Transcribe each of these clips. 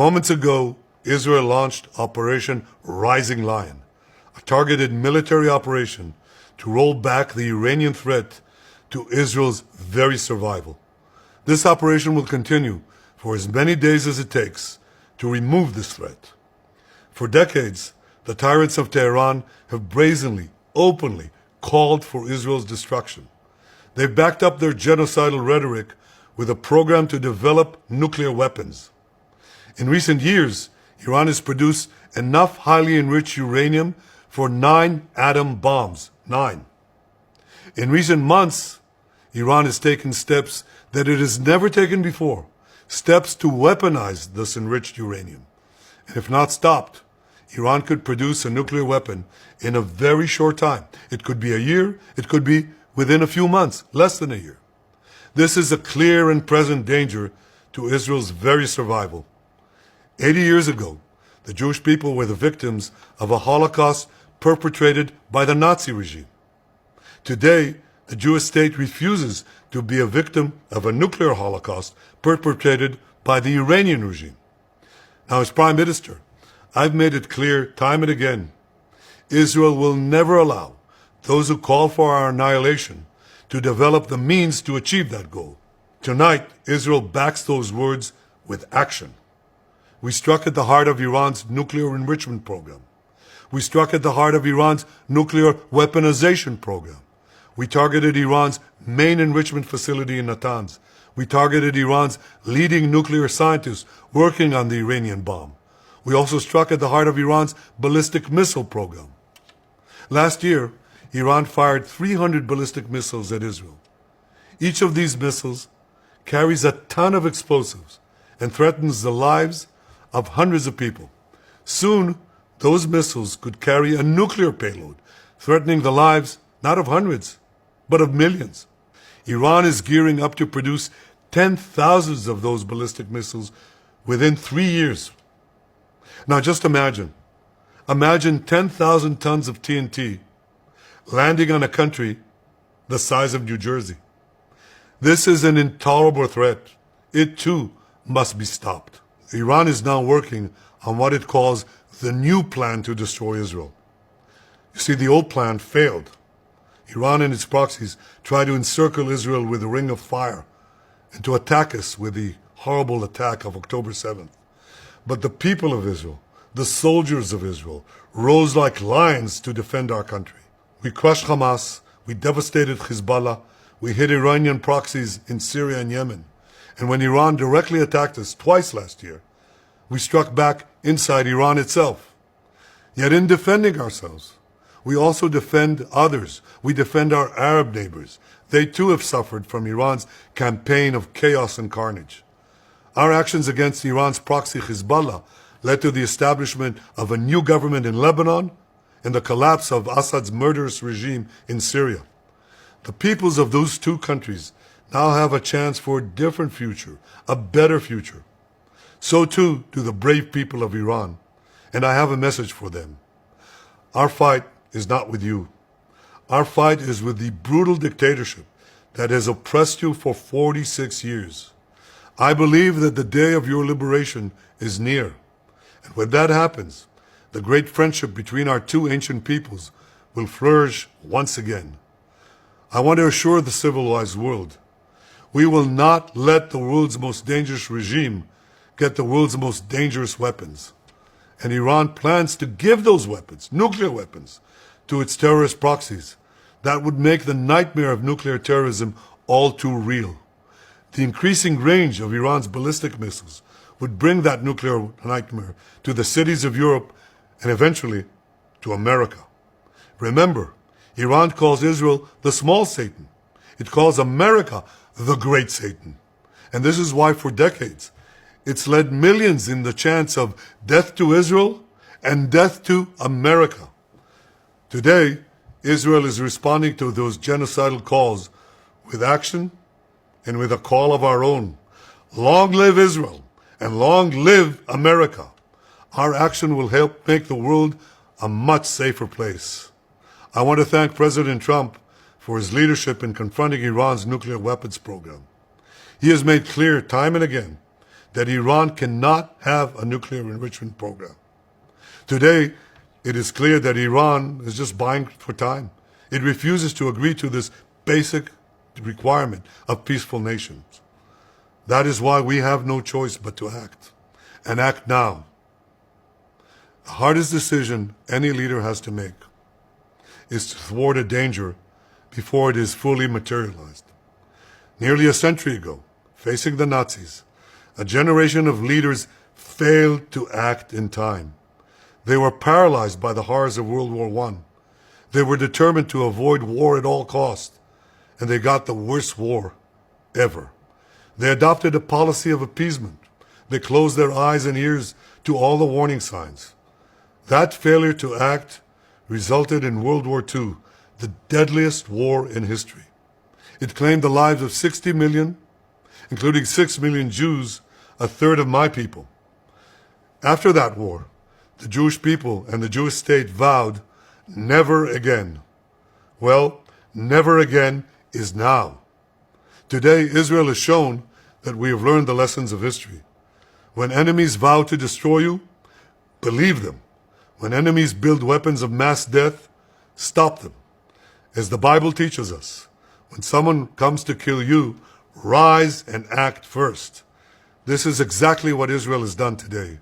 Moments ago, Israel launched Operation Rising Lion, a targeted military operation to roll back the Iranian threat to Israel's very survival. This operation will continue for as many days as it takes to remove this threat. For decades, the tyrants of Tehran have brazenly, openly called for Israel's destruction. They've backed up their genocidal rhetoric with a program to develop nuclear weapons. In recent years, Iran has produced enough highly enriched uranium for 9 atom bombs. 9. In recent months, Iran has taken steps that it has never taken before, steps to weaponize this enriched uranium. And if not stopped, Iran could produce a nuclear weapon in a very short time. It could be a year, it could be within a few months, less than a year. This is a clear and present danger to Israel's very survival. 80 years ago, the Jewish people were the victims of a Holocaust perpetrated by the Nazi regime. Today, the Jewish state refuses to be a victim of a nuclear Holocaust perpetrated by the Iranian regime. Now, as Prime Minister, I've made it clear time and again, Israel will never allow those who call for our annihilation to develop the means to achieve that goal. Tonight, Israel backs those words with action. We struck at the heart of Iran's nuclear enrichment program. We struck at the heart of Iran's nuclear weaponization program. We targeted Iran's main enrichment facility in Natanz. We targeted Iran's leading nuclear scientists working on the Iranian bomb. We also struck at the heart of Iran's ballistic missile program. Last year, Iran fired 300 ballistic missiles at Israel. Each of these missiles carries a ton of explosives and threatens the lives of hundreds of people. Soon, those missiles could carry a nuclear payload, threatening the lives not of hundreds, but of millions. Iran is gearing up to produce 10,000 of those ballistic missiles within 3 years. Now just imagine 10,000 tons of TNT landing on a country the size of New Jersey. This is an intolerable threat. It too must be stopped. Iran is now working on what it calls the new plan to destroy Israel. You see, the old plan failed. Iran and its proxies tried to encircle Israel with a ring of fire and to attack us with the horrible attack of October 7th. But the people of Israel, the soldiers of Israel, rose like lions to defend our country. We crushed Hamas, we devastated Hezbollah, we hit Iranian proxies in Syria and Yemen. And when Iran directly attacked us twice last year, we struck back inside Iran itself. Yet in defending ourselves, we also defend others. We defend our Arab neighbors. They too have suffered from Iran's campaign of chaos and carnage. Our actions against Iran's proxy Hezbollah led to the establishment of a new government in Lebanon and the collapse of Assad's murderous regime in Syria. The peoples of those two countries now have a chance for a different future, a better future. So too do the brave people of Iran, and I have a message for them. Our fight is not with you. Our fight is with the brutal dictatorship that has oppressed you for 46 years. I believe that the day of your liberation is near. And when that happens, the great friendship between our two ancient peoples will flourish once again. I want to assure the civilized world, we will not let the world's most dangerous regime get the world's most dangerous weapons. And Iran plans to give those weapons, nuclear weapons, to its terrorist proxies. That would make the nightmare of nuclear terrorism all too real. The increasing range of Iran's ballistic missiles would bring that nuclear nightmare to the cities of Europe and eventually to America. Remember, Iran calls Israel the small Satan. It calls America the great Satan. And this is why for decades it's led millions in the chants of death to Israel and death to America. Today, Israel is responding to those genocidal calls with action and with a call of our own. Long live Israel and long live America. Our action will help make the world a much safer place. I want to thank President Trump for his leadership in confronting Iran's nuclear weapons program. He has made clear time and again that Iran cannot have a nuclear enrichment program. Today, it is clear that Iran is just buying for time. It refuses to agree to this basic requirement of peaceful nations. That is why we have no choice but to act, and act now. The hardest decision any leader has to make is to thwart a danger before it is fully materialized. Nearly a century ago, facing the Nazis, a generation of leaders failed to act in time. They were paralyzed by the horrors of World War I. They were determined to avoid war at all costs, and they got the worst war ever. They adopted a policy of appeasement. They closed their eyes and ears to all the warning signs. That failure to act resulted in World War II, the deadliest war in history. It claimed the lives of 60 million, including 6 million Jews, a third of my people. After that war, the Jewish people and the Jewish state vowed, never again. Well, never again is now. Today, Israel has shown that we have learned the lessons of history. When enemies vow to destroy you, believe them. When enemies build weapons of mass death, stop them. As the Bible teaches us, when someone comes to kill you, rise and act first. This is exactly what Israel has done today.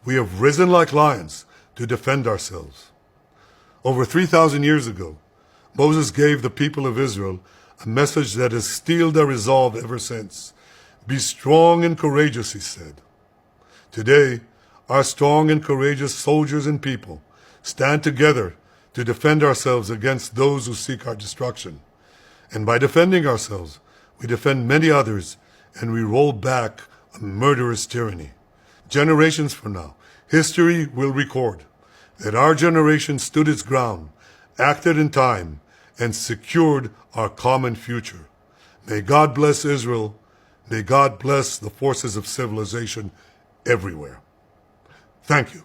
We have risen like lions to defend ourselves. Over 3,000 years ago, Moses gave the people of Israel a message that has steeled their resolve ever since. Be strong and courageous, he said. Today, our strong and courageous soldiers and people stand together to defend ourselves against those who seek our destruction. And by defending ourselves, we defend many others, and we roll back a murderous tyranny. Generations from now, history will record that our generation stood its ground, acted in time, and secured our common future. May God bless Israel. May God bless the forces of civilization everywhere. Thank you.